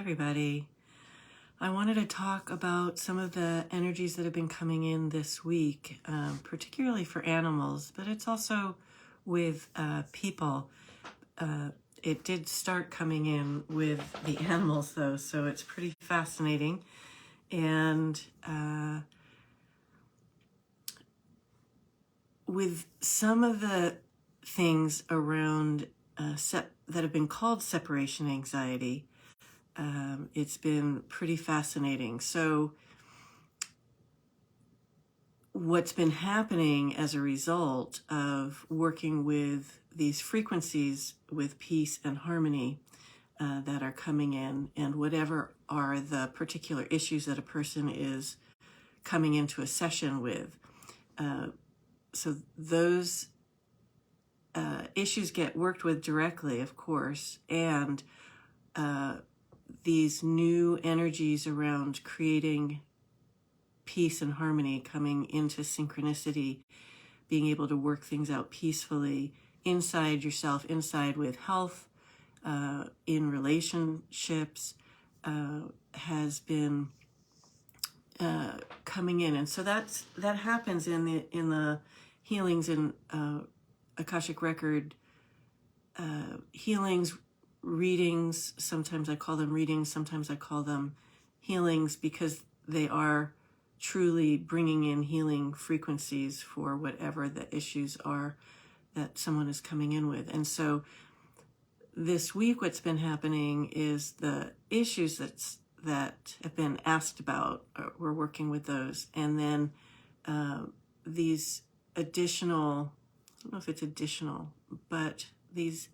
everybody. I wanted to talk about some of the energies that have been coming in this week, particularly for animals, but it's also with people. It did start coming in with the animals, though, so it's pretty fascinating. And with some of the things around that have been called separation anxiety, it's been pretty fascinating. So what's been happening as a result of working with these frequencies with peace and harmony that are coming in, and whatever are the particular issues that a person is coming into a session with. So those issues get worked with directly, of course, and these new energies around creating peace and harmony, coming into synchronicity, being able to work things out peacefully inside yourself, inside with health, in relationships, has been coming in. And so that happens in the healings in Akashic record healings, readings. Sometimes I call them readings, sometimes I call them healings, because they are truly bringing in healing frequencies for whatever the issues are that someone is coming in with. And so this week what's been happening is the issues that have been asked about, we're working with those. And then these additional, I don't know if it's additional, but these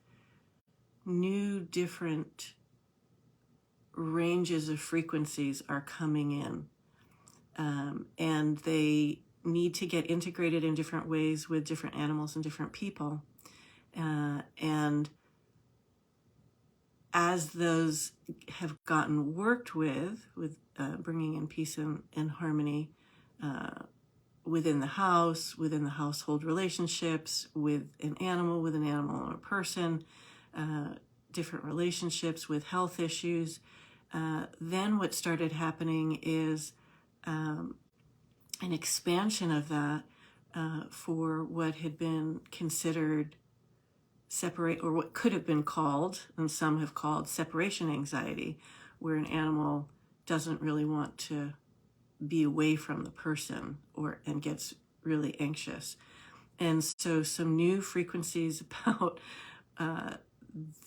new different ranges of frequencies are coming in. And they need to get integrated in different ways with different animals and different people. And as those have gotten worked with bringing in peace and harmony within the house, within the household relationships, with an animal and a person, different relationships with health issues, then what started happening is an expansion of that for what had been considered or what could have been called, and some have called, separation anxiety, where an animal doesn't really want to be away from the person and gets really anxious. And so some new frequencies about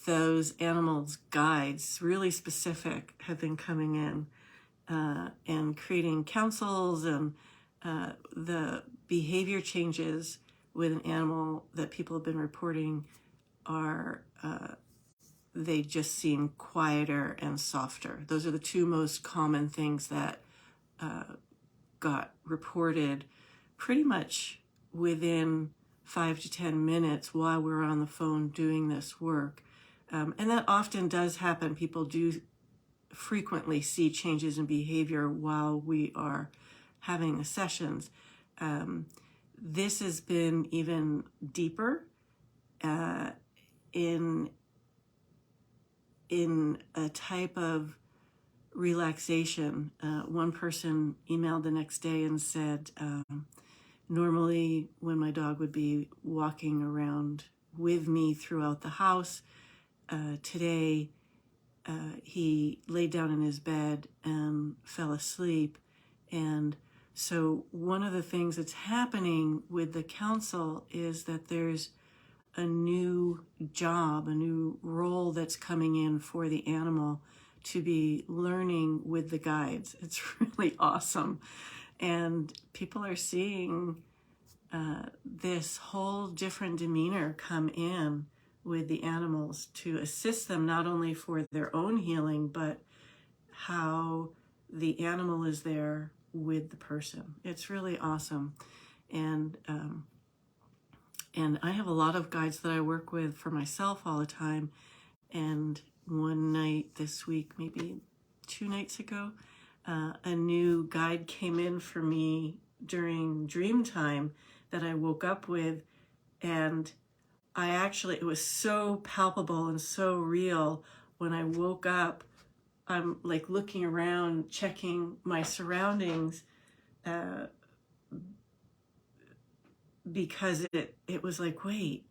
those animals' guides, really specific, have been coming in and creating counsels, and the behavior changes with an animal that people have been reporting are they just seem quieter and softer. Those are the two most common things that got reported pretty much within 5 to 10 minutes while we're on the phone doing this work. And that often does happen. People do frequently see changes in behavior while we are having the sessions. This has been even deeper in a type of relaxation. One person emailed the next day and said, normally when my dog would be walking around with me throughout the house, today he laid down in his bed and fell asleep. And so one of the things that's happening with the council is that there's a new job, a new role that's coming in for the animal to be learning with the guides. It's really awesome. And people are seeing this whole different demeanor come in with the animals to assist them, not only for their own healing, but how the animal is there with the person. It's really awesome. And I have a lot of guides that I work with for myself all the time. And one night this week, maybe 2 nights ago, a new guide came in for me during dream time that I woke up with. And it was so palpable and so real when I woke up I'm like looking around, checking my surroundings, because it was like, wait,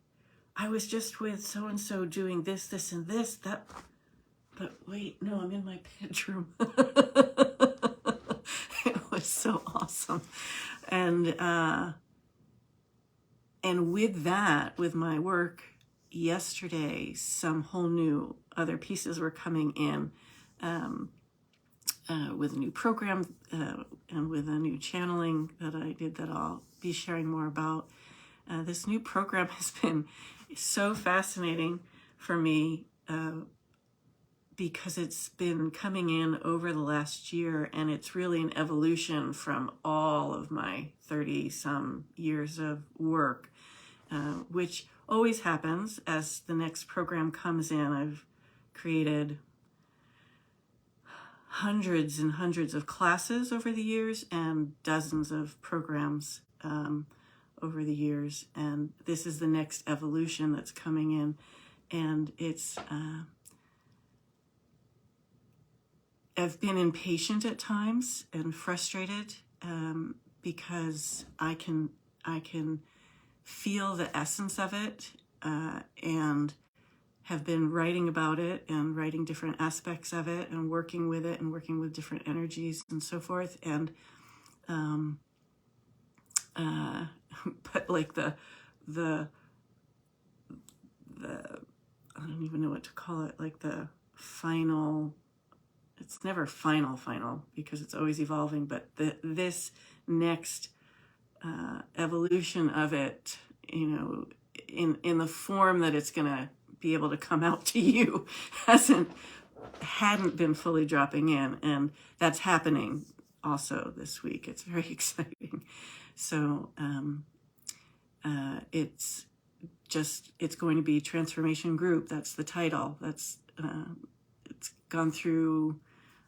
I was just with so and so doing this, this, and this. That, but wait, no, I'm in my bedroom. It was so awesome, and with that, with my work yesterday, some whole new other pieces were coming in. With a new program and with a new channeling that I did that I'll be sharing more about. This new program has been so fascinating for me because it's been coming in over the last year, and it's really an evolution from all of my 30-some years of work, which always happens as the next program comes in. I've created hundreds and hundreds of classes over the years and dozens of programs over the years. And this is the next evolution that's coming in. And it's, I've been impatient at times and frustrated because I can feel the essence of it and have been writing about it and writing different aspects of it and working with it and working with different energies and so forth. And, but like the, I don't even know what to call it, like the final, it's never final because it's always evolving, but this next evolution of it, you know, in the form that it's going to be able to come out to you hadn't been fully dropping in, and that's happening also this week. It's very exciting. So it's going to be Transformation Group. That's the title. That's it's gone through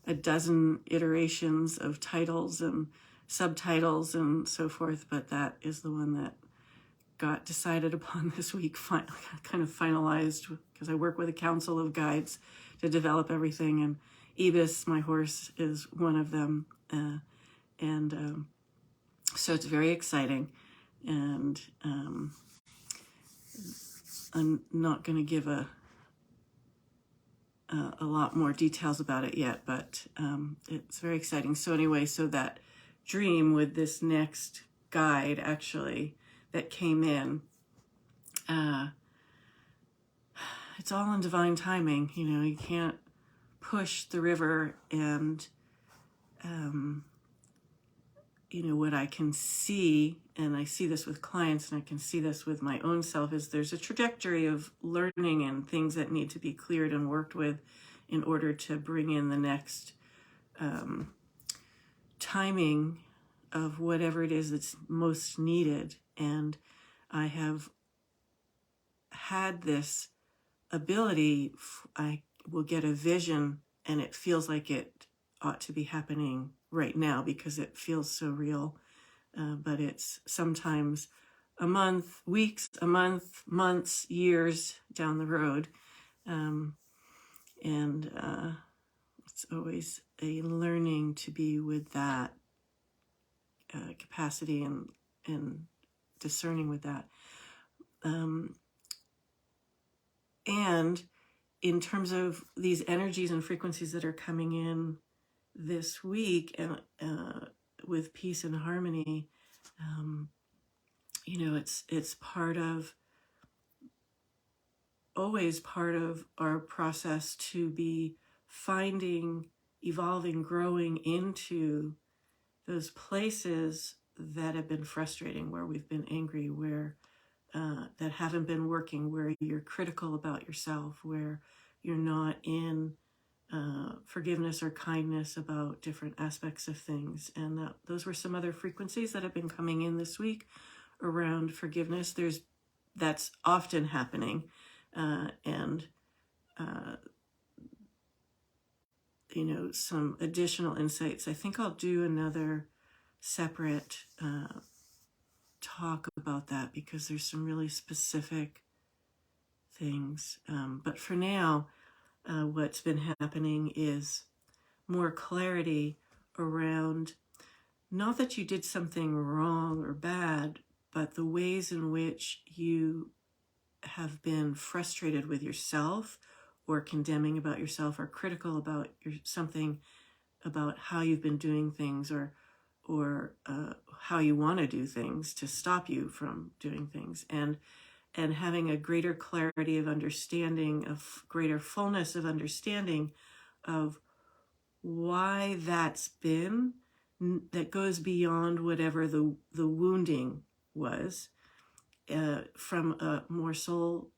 a dozen iterations of titles and subtitles and so forth, but that is the one that got decided upon this week, kind of finalized, because I work with a council of guides to develop everything, and Ibis, my horse, is one of them, and so it's very exciting, and I'm not going to give a lot more details about it yet, but it's very exciting. So anyway, so that dream with this next guide actually that came in, it's all in divine timing. You know, you can't push the river, and you know, what I can see, and I see this with clients and I can see this with my own self, is there's a trajectory of learning and things that need to be cleared and worked with in order to bring in the next timing of whatever it is that's most needed. And I have had this ability, I will get a vision and it feels like it ought to be happening right now because it feels so real. But it's sometimes a month, weeks, a month, months, years down the road. And it's always a learning to be with that capacity and discerning with that. And in terms of these energies and frequencies that are coming in this week, and with peace and harmony, you know, it's always part of our process to be finding, evolving, growing into those places that have been frustrating, where we've been angry, where that haven't been working, where you're critical about yourself, where you're not in forgiveness or kindness about different aspects of things. And those were some other frequencies that have been coming in this week around forgiveness. That's often happening. And you know, some additional insights. I think I'll do another separate talk about that because there's some really specific things. But for now, what's been happening is more clarity around not that you did something wrong or bad, but the ways in which you have been frustrated with yourself or condemning about yourself or critical about something about how you've been doing things or how you want to do things to stop you from doing things, and having a greater clarity of understanding, of greater fullness of understanding of why that's been, that goes beyond whatever the wounding was, from a more soul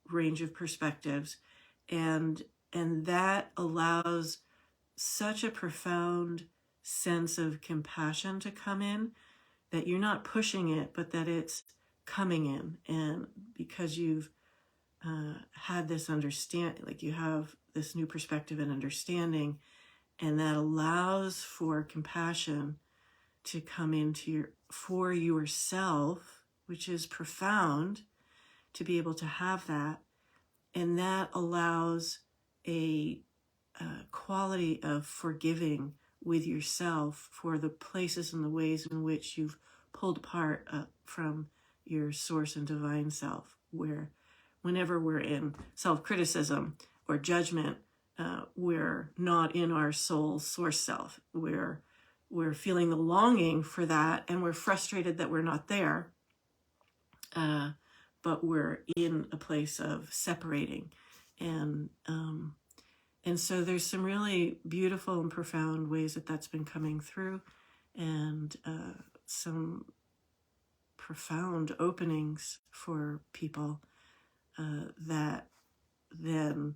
range of perspectives, and that allows such a profound sense of compassion to come in, that you're not pushing it, but that it's coming in. And because you've had this understand, like you have this new perspective and understanding, and that allows for compassion to come into for yourself, which is profound to be able to have that. And that allows a quality of forgiving with yourself for the places and the ways in which you've pulled apart from your source and divine self, where whenever we're in self-criticism or judgment, we're not in our soul source self. We're feeling the longing for that, and we're frustrated that we're not there, but we're in a place of separating. And so there's some really beautiful and profound ways that that's been coming through, and some profound openings for people that then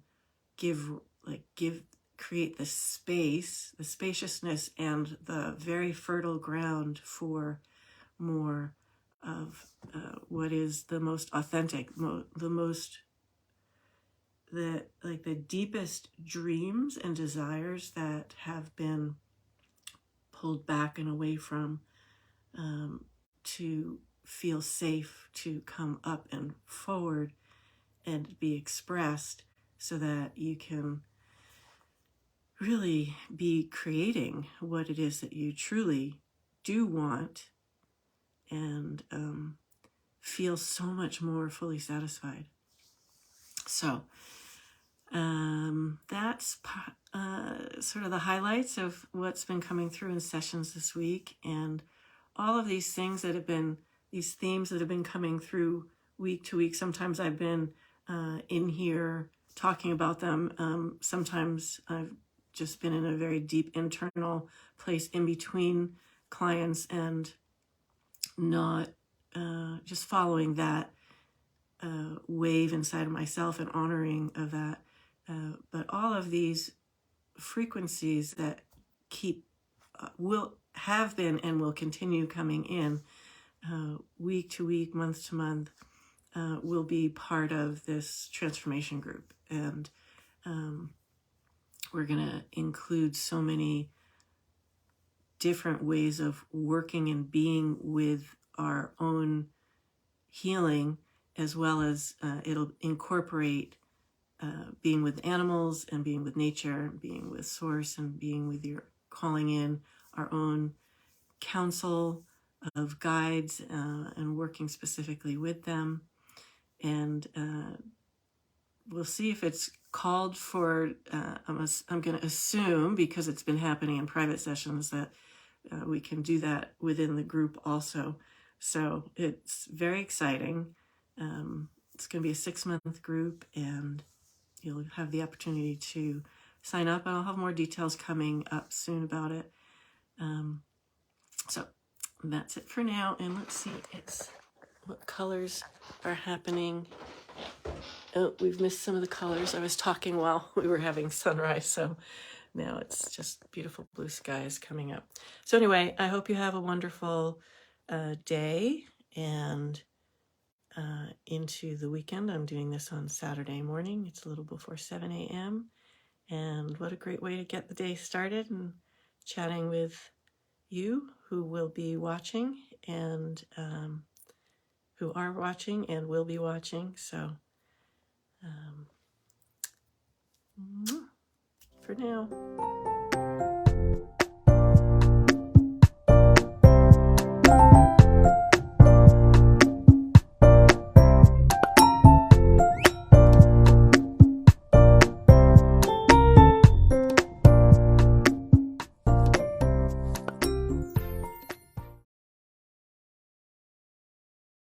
create the space, the spaciousness, and the very fertile ground for more of what is the most authentic, the deepest dreams and desires that have been pulled back and away from, to feel safe to come up and forward and be expressed, so that you can really be creating what it is that you truly do want, and feel so much more fully satisfied. So that's sort of the highlights of what's been coming through in sessions this week, and all of these things that have been, these themes that have been coming through week to week. Sometimes I've been in here talking about them. Sometimes I've just been in a very deep internal place in between clients, and not just following that wave inside of myself and honoring of that. But all of these frequencies that will have been and will continue coming in week to week, month to month, will be part of this transformation group. And we're going to include so many different ways of working and being with our own healing, as well as it'll incorporate being with animals and being with nature, being with source, and being with your calling in our own council of guides, and working specifically with them. And we'll see if it's called for, I'm going to assume, because it's been happening in private sessions, that we can do that within the group also. So it's very exciting. It's going to be a 6-month group, and you'll have the opportunity to sign up, and I'll have more details coming up soon about it. So that's it for now, and let's see what colors are happening. Oh, we've missed some of the colors. I was talking while we were having sunrise, so now it's just beautiful blue skies coming up. So anyway, I hope you have a wonderful day, and into the weekend. I'm doing this on Saturday morning. It's a little before 7 a.m. And what a great way to get the day started, and chatting with you who will be watching, and who are watching and will be watching. So for now.